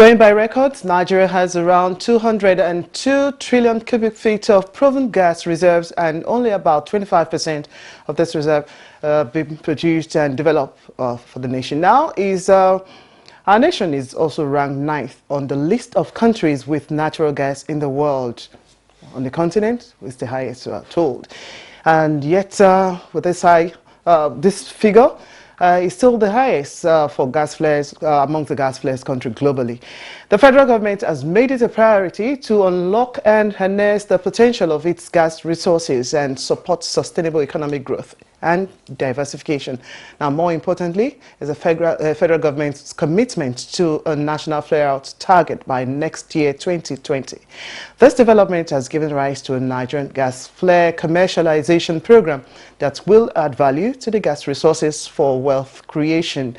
Going by records, Nigeria has around 202 trillion cubic feet of proven gas reserves, and only about 25% of this reserve being produced and developed for the nation. Now, our nation is also ranked 9th on the list of countries with natural gas in the world. On the continent, it's the highest, we are told. And yet, with this figure, is still the highest for gas flares among the gas flares country globally. The federal government has made it a priority to unlock and harness the potential of its gas resources and support sustainable economic growth and diversification. Now, more importantly, is the federal government's commitment to a national flare-out target by next year, 2020. This development has given rise to a Nigerian gas flare commercialization program that will add value to the gas resources for wealth creation.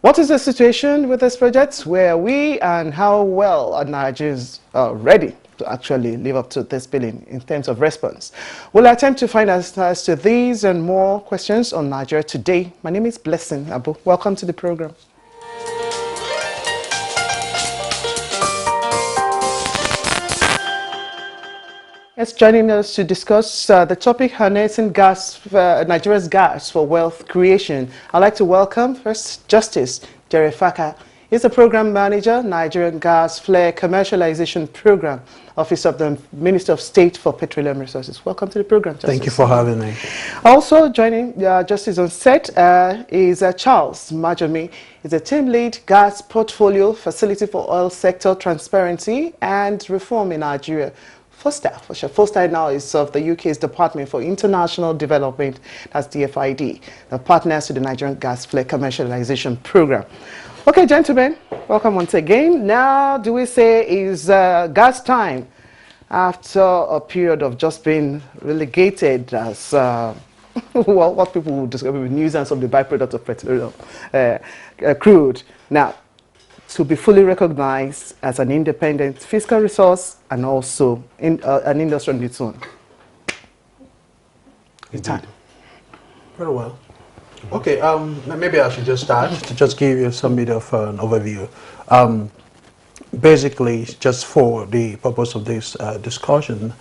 What is the situation with this project? Where are we, and how well are Nigerians ready to actually live up to this billing in terms of response? We'll attempt to find answers to these and more questions on Nigeria Today. My name is Blessing Abu. Welcome to the program. Yes, joining us to discuss the topic harnessing Nigeria's gas for wealth creation. I'd like to welcome first Justice Jerry Faka. He's the Program Manager, Nigerian Gas Flare Commercialization Program, Office of the Minister of State for Petroleum Resources. Welcome to the program, Justice. Thank you for having me. Also joining Justice on set is Charles Majomi. He's a Team Lead Gas Portfolio Facility for Oil Sector Transparency and Reform in Nigeria. FOSTA now is of the UK's Department for International Development, that's DFID, the partners to the Nigerian Gas Flare Commercialization Program. Okay, gentlemen, welcome once again. Now, do we say is gas time after a period of just being relegated as well, what people would describe as nuisance of the byproduct of petroleum crude. Now, to be fully recognized as an independent fiscal resource and also an industry on its own. It's time. Very well. Okay, maybe I should just start to just give you some bit of an overview. Basically, just for the purpose of this discussion,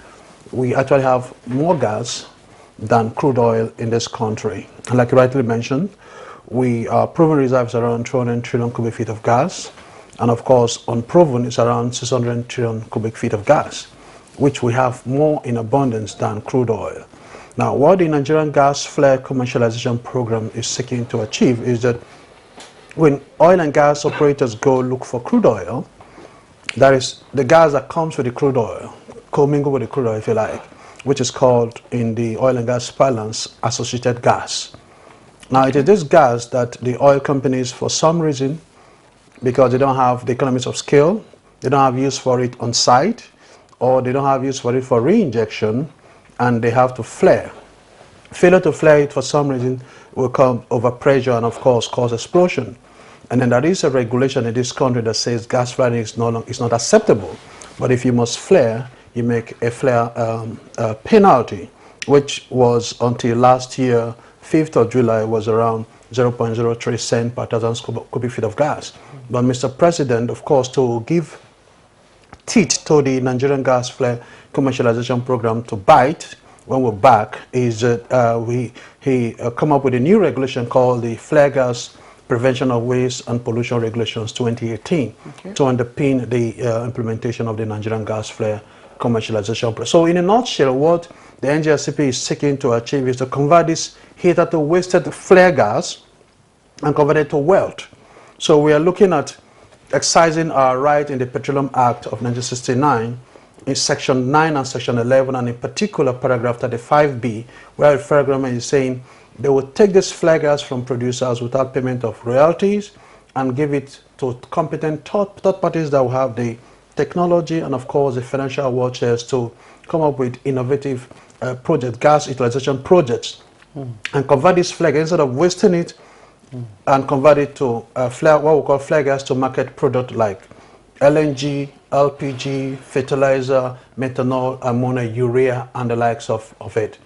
we actually have more gas than crude oil in this country. And like you rightly mentioned, we are proven reserves around 200 trillion cubic feet of gas. And of course, unproven is around 600 trillion cubic feet of gas, which we have more in abundance than crude oil. Now, what the Nigerian Gas Flare Commercialization Program is seeking to achieve is that when oil and gas operators go look for crude oil, that is the gas that comes with the crude oil, commingled with the crude oil, if you like, which is called in the oil and gas parlance associated gas. Now, it is this gas that the oil companies, for some reason, because they don't have the economies of scale, they don't have use for it on site, or they don't have use for it for reinjection, and they have to flare. Failure to flare it for some reason will come over pressure and of course cause explosion. And then there is a regulation in this country that says gas flaring is not acceptable. But if you must flare, you make a flare penalty, which was until last year, 5th of July, was around 0.03 cents per 1,000 cubic feet of gas. But Mr. President, of course, to give teeth to the Nigerian Gas Flare Commercialization Program to bite when we're back, is that he come up with a new regulation called the Flare Gas Prevention of Waste and Pollution Regulations 2018 to underpin the implementation of the Nigerian Gas Flare Commercialization Program. So in a nutshell, what the NGRCP is seeking to achieve is to convert this hitherto wasted flare gas and convert it to wealth. So we are looking at excising our right in the Petroleum Act of 1969 in Section 9 and Section 11, and in particular paragraph 35B, where the federal government is saying they will take this flare gas from producers without payment of royalties and give it to competent third parties that will have the technology and of course the financial war chest to come up with innovative gas utilization projects and convert this flare gas, instead of wasting it, and convert it to what we call flare gas to market product like LNG, LPG, fertilizer, methanol, ammonia, urea, and the likes of it.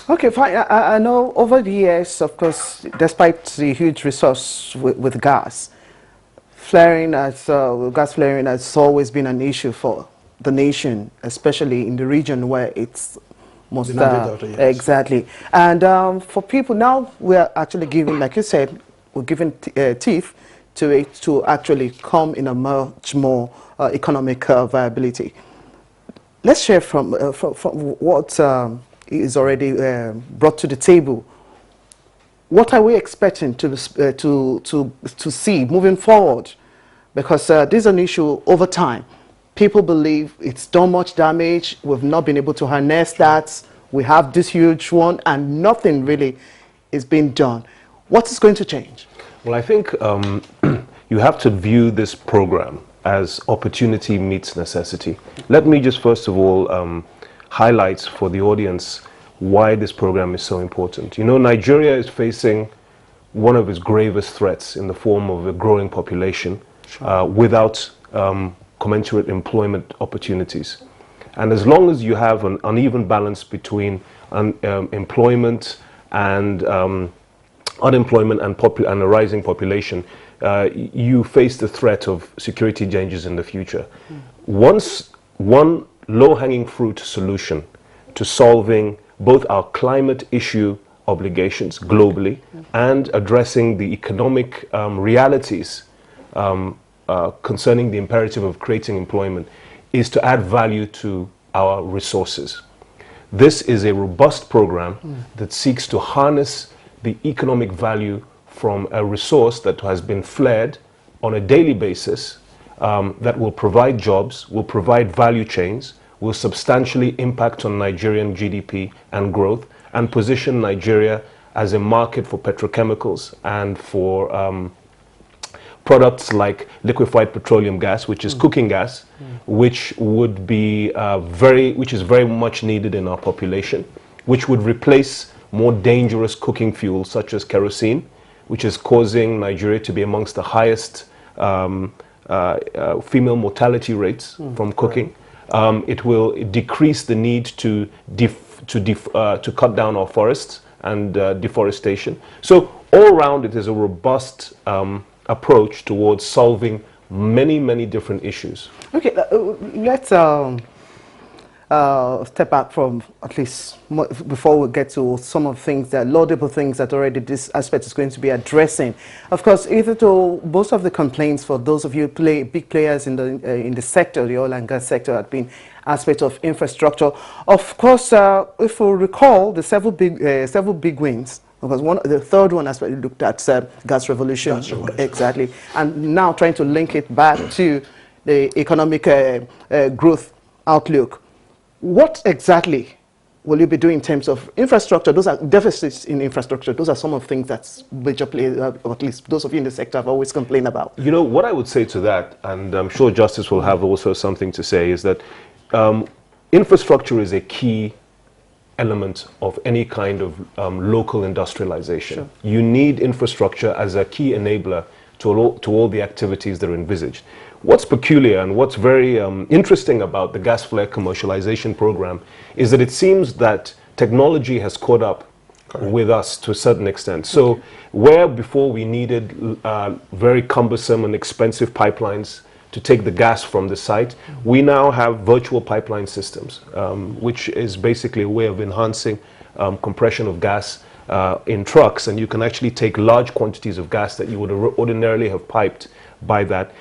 Okay, fine. I know over the years, of course, despite the huge resource with gas, Flaring gas flaring has always been an issue for the nation, especially in the region where it's most The Niger Delta, yes. exactly. And for people now, we are actually giving, like you said, we're giving teeth to it to actually come in a much more economic viability. Let's share from what is already brought to the table. What are we expecting to see moving forward? Because this is an issue over time. People believe it's done much damage. We've not been able to harness that. We have this huge one, and nothing really is being done. What is going to change? Well, I think you have to view this program as opportunity meets necessity. Let me just first of all highlight for the audience why this program is so important. You know, Nigeria is facing one of its gravest threats in the form of a growing population without commensurate employment opportunities. And as long as you have an uneven balance between employment and unemployment and a rising population, you face the threat of security changes in the future. Once one low-hanging fruit solution to solving both our climate issue obligations globally and addressing the economic realities concerning the imperative of creating employment is to add value to our resources. This is a robust program that seeks to harness the economic value from a resource that has been flared on a daily basis, that will provide jobs, will provide value chains, will substantially impact on Nigerian GDP and growth, and position Nigeria as a market for petrochemicals and for products like liquefied petroleum gas, which is cooking gas, which would be which is very much needed in our population, which would replace more dangerous cooking fuels such as kerosene, which is causing Nigeria to be amongst the highest female mortality rates from cooking. It will decrease the need to cut down our forests and deforestation. So all around, it is a robust approach towards solving many different issues. Okay, let's step back from at least before we get to some of the things, that laudable things that already this aspect is going to be addressing. Of course, either to most of the complaints for those of you big players in the sector, the oil and gas sector, have been aspect of infrastructure. Of course, if we recall the several big wins. Because the third one has looked at gas revolution, exactly, and now trying to link it back to the economic growth outlook. What exactly will you be doing in terms of infrastructure? Those are deficits in infrastructure. Those are some of the things that's majorly, or at least those of you in the sector have always complained about. You know, what I would say to that, and I'm sure Justice will have also something to say, is that infrastructure is a key element of any kind of local industrialization. Sure. You need infrastructure as a key enabler to all the activities that are envisaged. What's peculiar and what's very interesting about the gas flare commercialization program is that it seems that technology has caught up with us to a certain extent. So where before we needed very cumbersome and expensive pipelines to take the gas from the site, we now have virtual pipeline systems, which is basically a way of enhancing compression of gas in trucks, and you can actually take large quantities of gas that you would ordinarily have piped by that.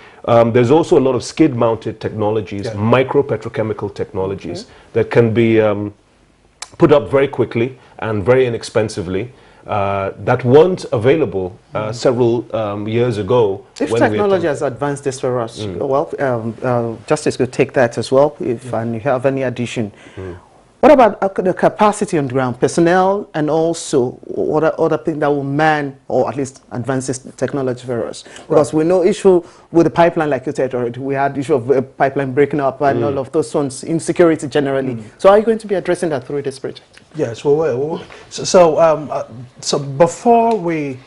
There's also a lot of skid-mounted technologies, micro petrochemical technologies that can be put up very quickly and very inexpensively, that weren't available several years ago. If technology has advanced this for us, well, Justice could take that as well, if and you have any addition. What about the capacity on the ground, personnel, and also what other things that will man or at least advance this technology for us? Because we know issue with the pipeline, like you said already. We had issue of pipeline breaking up and all of those ones, insecurity generally. So are you going to be addressing that through this project? Yes, so before we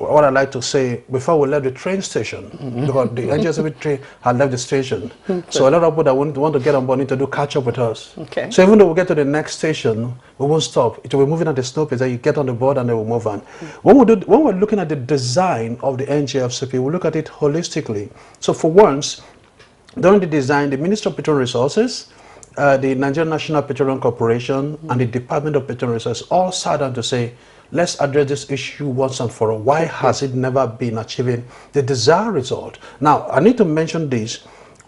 what I like to say, before we left the train station, because the NGSB train had left the station. So a lot of people that want to get on board need to do catch up with us. Okay. So even though we get to the next station, we won't stop. It will be moving at the slope that you get on the board and they will move on. When we're looking at the design of the NGFCP, we look at it holistically. So for once, during the design, the Minister of Petroleum Resources, the Nigerian National Petroleum Corporation, and the Department of Petroleum Resources all sat down to say, let's address this issue once and for all. Why has it never been achieving the desired result? Now, I need to mention this.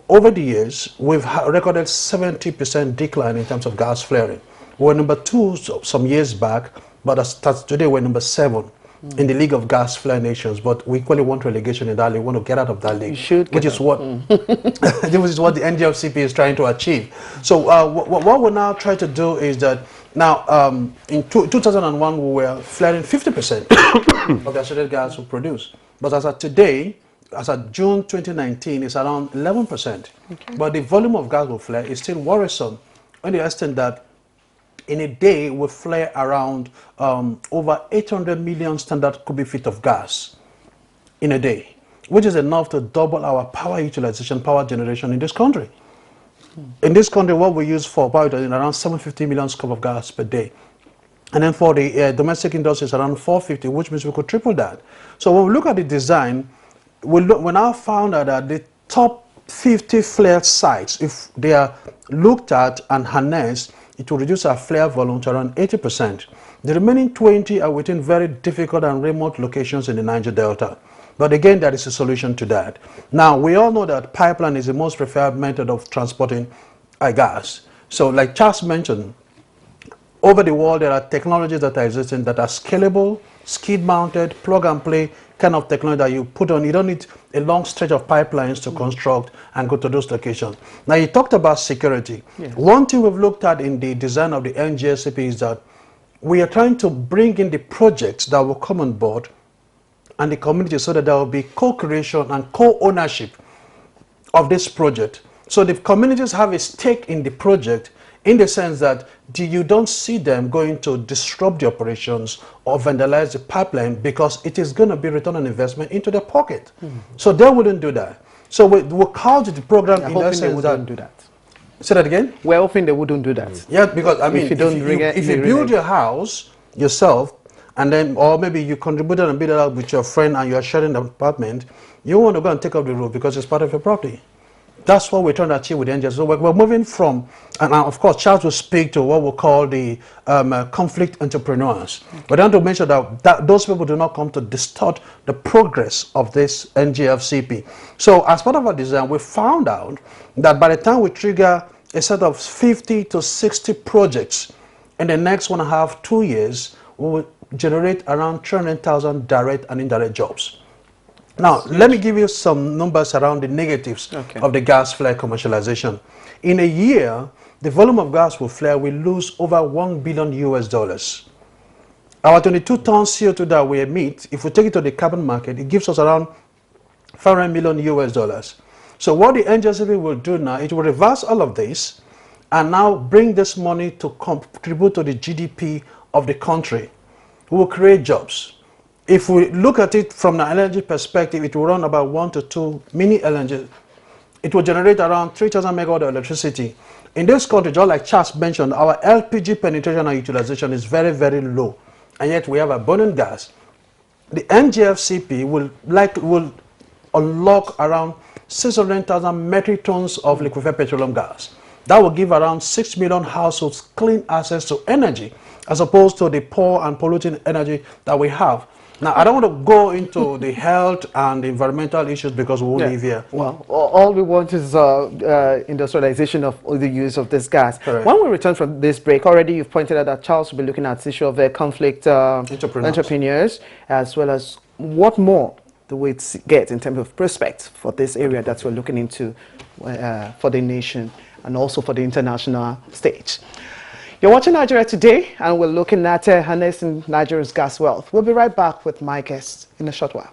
Over the years, we've recorded 70% decline in terms of gas flaring. We were number 2 some years back, but as today we're number 7 in the League of Gas Flare Nations. But we equally want relegation in that league. We want to get out of that league, which is what this is what the NGFCP is trying to achieve. So what we now try to do is that now in 2001 we were flaring 50% of the associated gas we produce, but as of today, as of June 2019, it's around 11%. Okay. But the volume of gas we flare is still worrisome, in the extent that in a day we flare around over 800 million standard cubic feet of gas in a day, which is enough to double our power utilization, power generation in this country. In this country, what we use for power is around 750 million scoop of gas per day. And then for the domestic industry, it's around 450, which means we could triple that. So when we look at the design, we now found out that the top 50 flare sites, if they are looked at and harnessed, it will reduce our flare volume to around 80%. The remaining 20 are within very difficult and remote locations in the Niger Delta. But again, there is a solution to that. Now, we all know that pipeline is the most preferred method of transporting gas. So like Charles mentioned, over the world, there are technologies that are existing that are scalable, skid-mounted, plug-and-play kind of technology that you put on. You don't need a long stretch of pipelines to construct and go to those locations. Now, you talked about security. Yes. One thing we've looked at in the design of the NGSCP is that we are trying to bring in the projects that will come on board and the community, so that there will be co-creation and co-ownership of this project. So the communities have a stake in the project, in the sense that you don't see them going to disrupt the operations or vandalize the pipeline, because it is going to be return on investment into their pocket. So they wouldn't do that. So we couch the program in that sense that do that. Say that again? We're hoping they wouldn't do that. Yeah, because I mean, if you build your house yourself, and then, or maybe you contributed and build it out with your friend and you are sharing the apartment, you want to go and take up the roof because it's part of your property. That's what we're trying to achieve with the NGS. So we're moving from, and of course, Charles will speak to what we call the conflict entrepreneurs. But I want to mention that those people do not come to distort the progress of this NGFCP. So as part of our design, we found out that by the time we trigger a set of 50 to 60 projects in the next 1.5 to 2 years, we will generate around 300,000 direct and indirect jobs. Now, let me give you some numbers around the negatives of the gas flare commercialization. In a year, the volume of gas we flare will lose over $1 billion US. Our 22 tons CO2 that we emit, if we take it to the carbon market, it gives us around $500 million US. So what the NGSCP will do now, it will reverse all of this and now bring this money to contribute to the GDP of the country. We will create jobs. If we look at it from the LNG perspective, it will run about 1 to 2 mini LNG. It will generate around 3,000 megawatt of electricity. In this country, just like Charles mentioned, our LPG penetration and utilization is very, very low. And yet we have abundant gas. The NGFCP will unlock around 600,000 metric tons of liquefied petroleum gas. That will give around 6 million households clean access to energy, as opposed to the poor and polluting energy that we have. Now, I don't want to go into the health and the environmental issues because we will live here. Well, all we want is industrialization of the use of this gas. Correct. When we return from this break, already you've pointed out that Charles will be looking at the issue of conflict entrepreneurs, as well as what more do we get in terms of prospects for this area that we're looking into for the nation and also for the international stage. You're watching Nigeria Today, and we're looking at harnessing Nigeria's gas wealth. We'll be right back with my guests in a short while.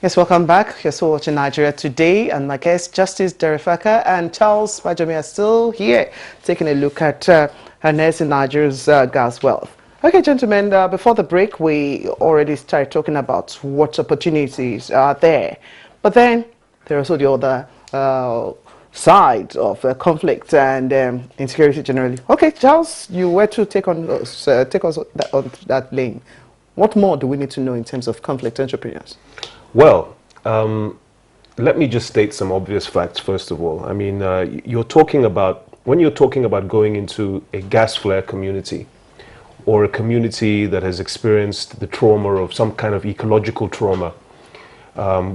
Yes, welcome back. You're still watching Nigeria Today, and my guests, Justice Derifaka and Charles Bajami, are still here, taking a look at harness in Nigeria's gas wealth. Okay, gentlemen, before the break, we already started talking about what opportunities are there. But then there are also the other side of conflict and insecurity generally. Okay, Charles, you were to take us on that lane. What more do we need to know in terms of conflict entrepreneurs? Well, let me just state some obvious facts first of all. I mean, when you're talking about going into a gas flare community or a community that has experienced the trauma of some kind of ecological trauma,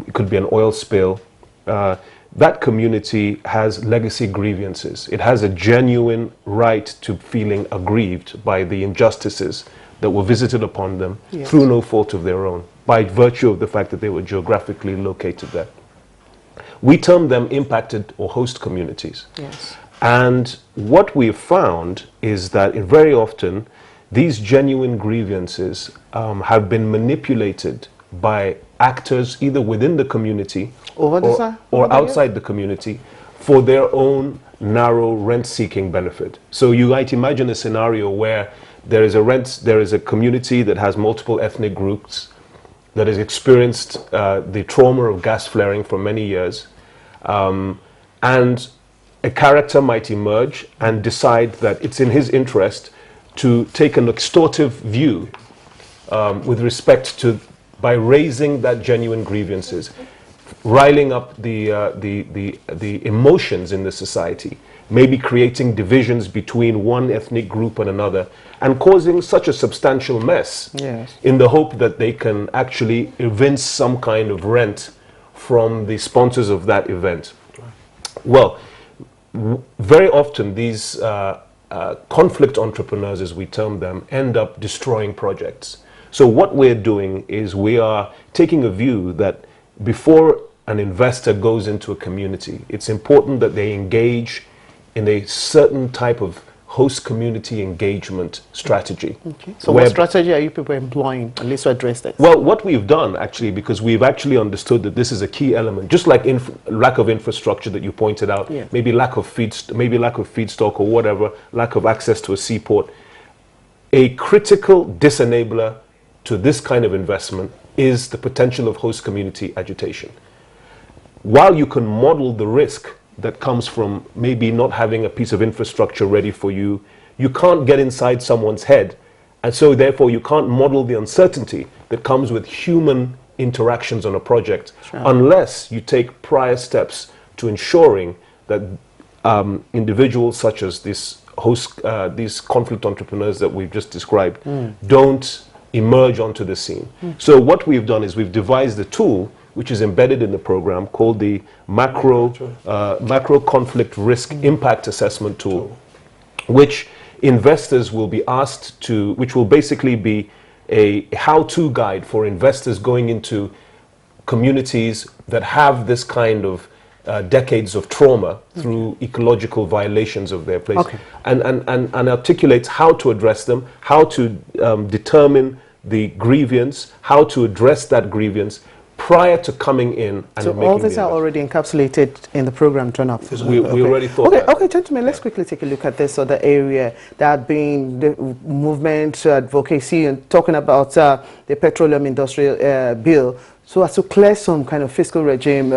it could be an oil spill, that community has legacy grievances. It has a genuine right to feeling aggrieved by the injustices that were visited upon them through no fault of their own, by virtue of the fact that they were geographically located there. We term them impacted or host communities. Yes. And what we've found is that very often these genuine grievances have been manipulated by actors either within the community or outside the community for their own narrow rent-seeking benefit. So you might imagine a scenario where there is a community that has multiple ethnic groups that has experienced the trauma of gas flaring for many years, and a character might emerge and decide that it's in his interest to take an extortive view with respect to, by raising that genuine grievances, riling up the emotions in the society, maybe creating divisions between one ethnic group and another, and causing such a substantial mess in the hope that they can actually evince some kind of rent from the sponsors of that event. Well, very often these conflict entrepreneurs, as we term them, end up destroying projects. So what we're doing is we are taking a view that before an investor goes into a community, it's important that they engage in a certain type of host community engagement strategy. Okay. So what strategy are you people employing, at least to address that? Well, what we've done actually, because we've actually understood that this is a key element, just like lack of infrastructure that you pointed out, maybe lack of feedstock or whatever, lack of access to a seaport. A critical disenabler to this kind of investment is the potential of host community agitation. While you can model the risk that comes from maybe not having a piece of infrastructure ready for you, you can't get inside someone's head, and so therefore you can't model the uncertainty that comes with human interactions on a project unless you take prior steps to ensuring that individuals such as these conflict entrepreneurs that we've just described don't emerge onto the scene. So what we've done is we've devised a tool which is embedded in the program called the macro conflict risk impact assessment tool, which investors will be asked to, which will basically be a how-to guide for investors going into communities that have this kind of decades of trauma through ecological violations of their place, and articulates how to address them, how to determine the grievance, how to address that grievance prior to coming in and so making all these are already encapsulated in the program turn up. We already thought that. Okay, gentlemen, let's quickly take a look at this other area that being the movement, advocacy, and talking about the petroleum industrial bill, so as to clear some kind of fiscal regime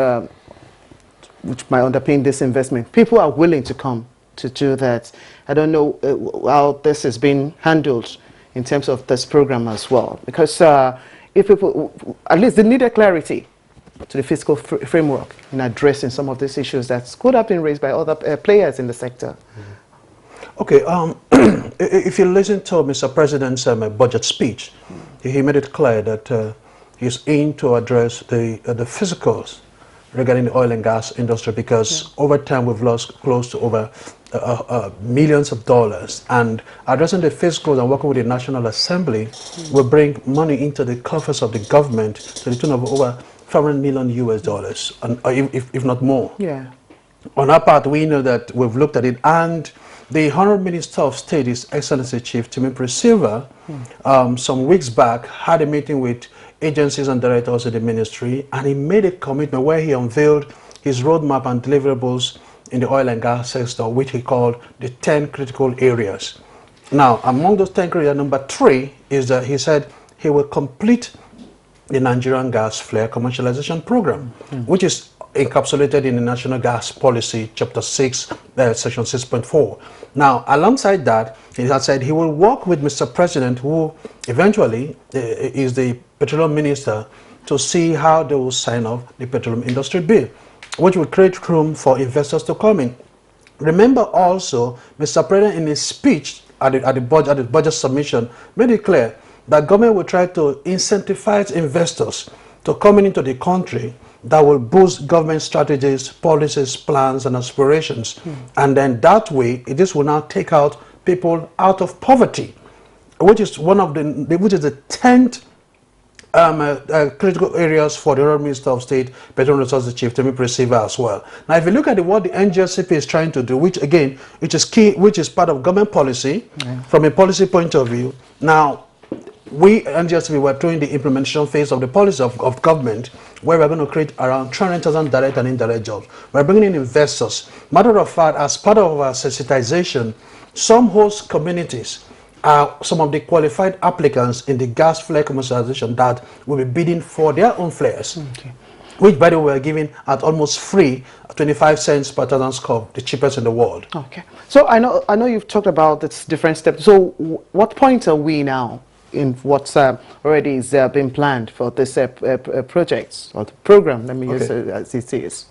which might underpin this investment. People are willing to come to do that. I don't know how this has been handled in terms of this program as well, because if people, at least they needed clarity to the fiscal framework in addressing some of these issues that could have been raised by other players in the sector. Okay, if you listen to Mr. President's budget speech, he made it clear that he's aimed to address the physicals regarding the oil and gas industry, because over time we've lost close to over millions of dollars, and addressing the fiscals and working with the National Assembly will bring money into the coffers of the government to the tune of over $500 million US, and, if not more. On our part, we know that we've looked at it, and the Honorable Minister of State, His Excellency Chief Timothy Silva, some weeks back had a meeting with agencies and directors in the ministry, and he made a commitment where he unveiled his roadmap and deliverables in the oil and gas sector, which he called the 10 critical areas. Now, among those 10 criteria, number 3 is that he said he will complete the Nigerian gas flare commercialization program, which is encapsulated in the National Gas Policy, Chapter 6, Section 6.4. Now, alongside that, he has said he will work with Mr. President, who eventually is the Petroleum Minister, to see how they will sign off the petroleum industry bill, which will create room for investors to come in. Remember also, Mr. President in his speech at the budget submission made it clear that government will try to incentivize investors to come into the country that will boost government strategies, policies, plans, and aspirations. And then that way, this will now take out people out of poverty, which is one of which is the 10th critical areas for the Honorable Minister of State, Petroleum Resources Chief Temi Presiva as well. Now, if you look at what the NGLCP is trying to do, which again, which is key, which is part of government policy, from a policy point of view. Now, we NGLCP were doing the implementation phase of the policy of government, where we're going to create around 300,000 direct and indirect jobs. We're bringing in investors. Matter of fact, as part of our sensitization, some host communities are some of the qualified applicants in the gas flare commercialization that will be bidding for their own flares, which, by the way, we're giving at almost free, 25 cents per thousand scope, the cheapest in the world. Okay. So I know you've talked about this different steps. So what point are we now in what's already is being planned for this project or the program? Let me use it as it is.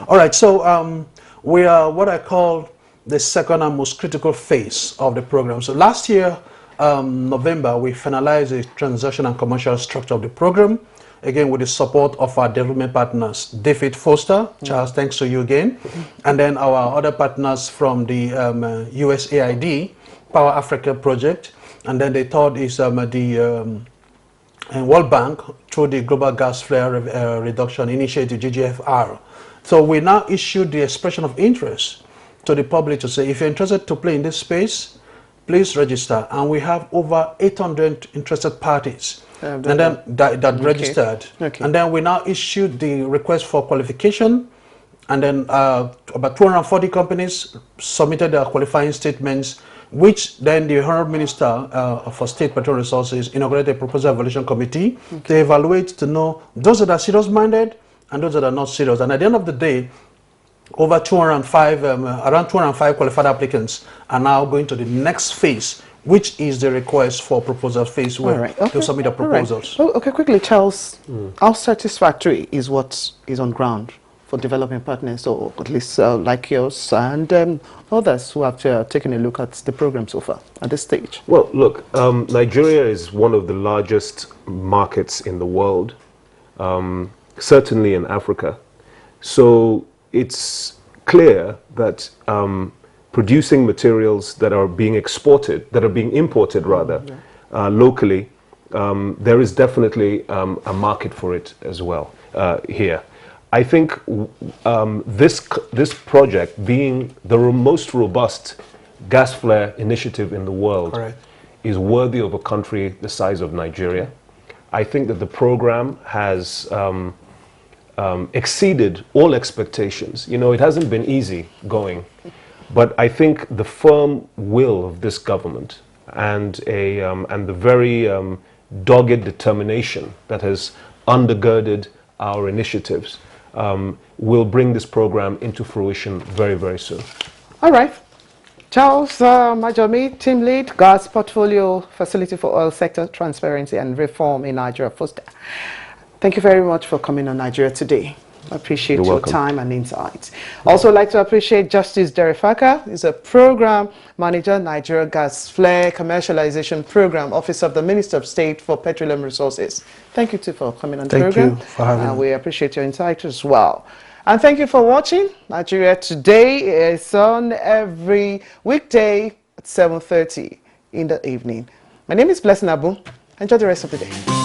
All right. So we are what I call the second and most critical phase of the program. So last year, November, we finalized the transaction and commercial structure of the program, again with the support of our development partners, David Foster, Charles, thanks to you again, and then our other partners from the USAID, Power Africa Project, and then the third is the World Bank through the Global Gas Flare Reduction Initiative, GGFR. So we now issued the expression of interest to the public to say, if you're interested to play in this space, please register. And we have over 800 interested parties and then that registered. And then we now issued the request for qualification, and then about 240 companies submitted their qualifying statements, which then the Honorable Minister for State Petroleum Resources inaugurated a proposal evaluation committee to evaluate, to know those that are serious-minded and those that are not serious. And at the end of the day, over 205, around 205 qualified applicants are now going to the next phase, which is the request for proposal phase, where to submit the proposals. Okay, quickly, Charles, how satisfactory is what is on ground for developing partners, or at least like yours and others who have taken a look at the program so far at this stage? Well, look, Nigeria is one of the largest markets in the world, certainly in Africa. So it's clear that producing materials that are being exported, that are being imported rather, locally, there is definitely a market for it as well here. I think this project, being the most robust gas flare initiative in the world, is worthy of a country the size of Nigeria. I think that the program has exceeded all expectations. You know, it hasn't been easy going, but I think the firm will of this government and the very dogged determination that has undergirded our initiatives will bring this program into fruition very, very soon. All right. Charles Majomi, Team Lead, Gas Portfolio Facility for Oil Sector Transparency and Reform in Nigeria, FOSTA. Thank you very much for coming on Nigeria Today. I appreciate your time and insights. Also like to appreciate Justice Derifaka. He's a Program Manager, Nigeria Gas Flare Commercialization Program, Office of the Minister of State for Petroleum Resources. Thank you too for coming on the program. Thank you for having me. We appreciate your insight as well. And thank you for watching. Nigeria Today is on every weekday at 7:30 in the evening. My name is Blessing Abu. Enjoy the rest of the day.